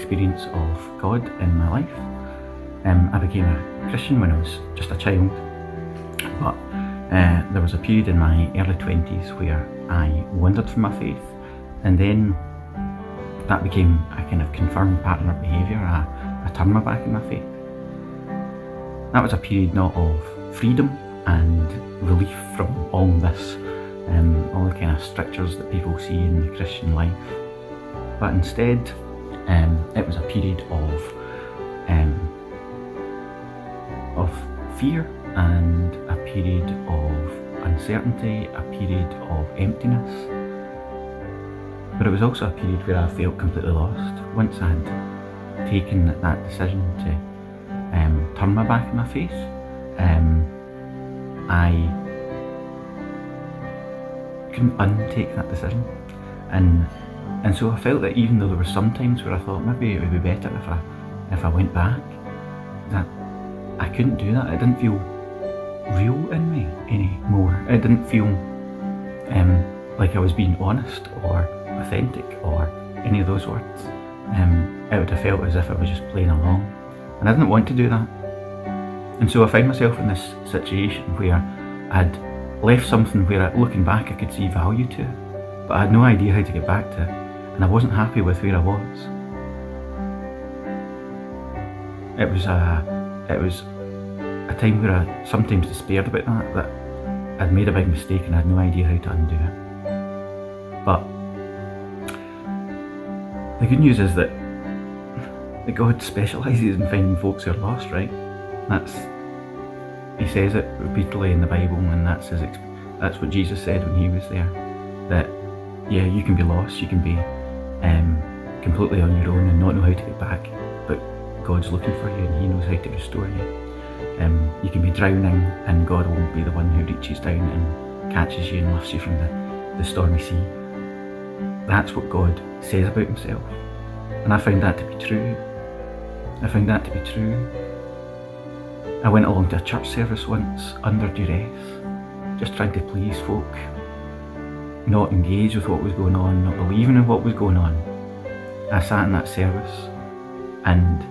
experience of God in my life. I became a Christian when I was just a child, but there was a period in my early 20s where I wandered from my faith, and then that became a kind of confirmed pattern of behaviour. I turned my back on my faith. That was a period not of freedom and relief from all this, all the kind of strictures that people see in the Christian life, but instead it was a period of fear and a period of uncertainty, a period of emptiness. But it was also a period where I felt completely lost. Once I had taken that decision to turn my back on my faith, I couldn't untake that decision. And so I felt that even though there were some times where I thought maybe it would be better if I went back, that I couldn't do that. It didn't feel real in me anymore. It didn't feel like I was being honest or authentic or any of those words. It would have felt as if I was just playing along, and I didn't want to do that. And so I found myself in this situation where I'd left something where, looking back, I could see value to it, but I had no idea how to get back to it, and I wasn't happy with where I was. It was a time where I sometimes despaired about that I'd made a big mistake and I had no idea how to undo it. But the good news is that God specialises in finding folks who are lost, right? He says it repeatedly in the Bible, and that's what Jesus said when he was there. That yeah, you can be lost, you can be completely on your own and not know how to get back, but God's looking for you and he knows how to restore you. You can be drowning and God won't be the one who reaches down and catches you and lifts you from the stormy sea. That's what God says about himself, and I found that to be true. I went along to a church service once under duress, just trying to please folk, not engage with what was going on, not believing in what was going on. I sat in that service, and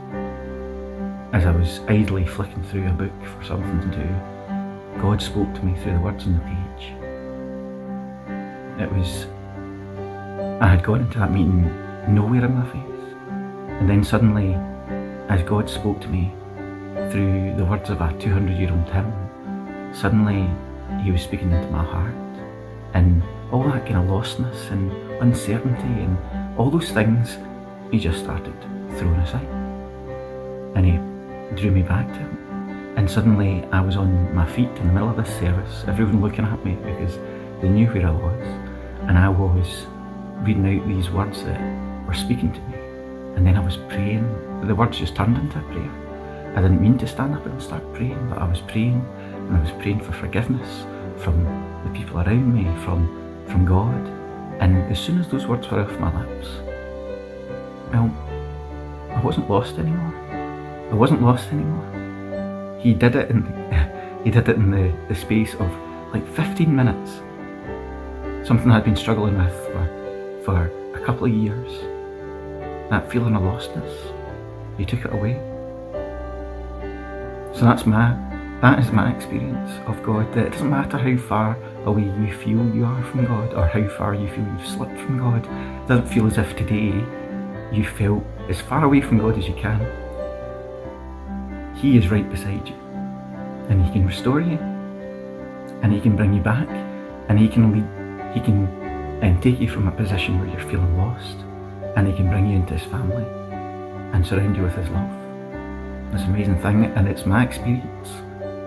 as I was idly flicking through a book for something to do, God spoke to me through the words on the page. I had gone into that meeting nowhere in my faith, and then suddenly, as God spoke to me through the words of a 200-year-old hymn, suddenly he was speaking into my heart, and all that kind of lostness and uncertainty and all those things, he just started throwing aside, and he drew me back to him. And suddenly I was on my feet in the middle of this service, everyone looking at me because they knew where I was, and I was reading out these words that were speaking to me, and then I was praying. The words just turned into a prayer. I didn't mean to stand up and start praying, but I was praying, and I was praying for forgiveness from the people around me, from God. And as soon as those words were off my lips, well, I wasn't lost anymore. He did it in the space of like 15 minutes. Something I'd been struggling with for a couple of years. That feeling of lostness, he took it away. So that is my experience of God. That it doesn't matter how far away you feel you are from God, or how far you feel you've slipped from God. It doesn't feel as if today you felt as far away from God as you can. He is right beside you, and he can restore you, and he can bring you back, and he can take you from a position where you're feeling lost, and he can bring you into his family and surround you with his love. It's an amazing thing, and it's my experience,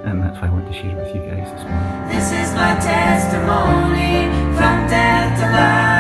and that's why I want to share it with you guys this morning. This is my testimony from death to life.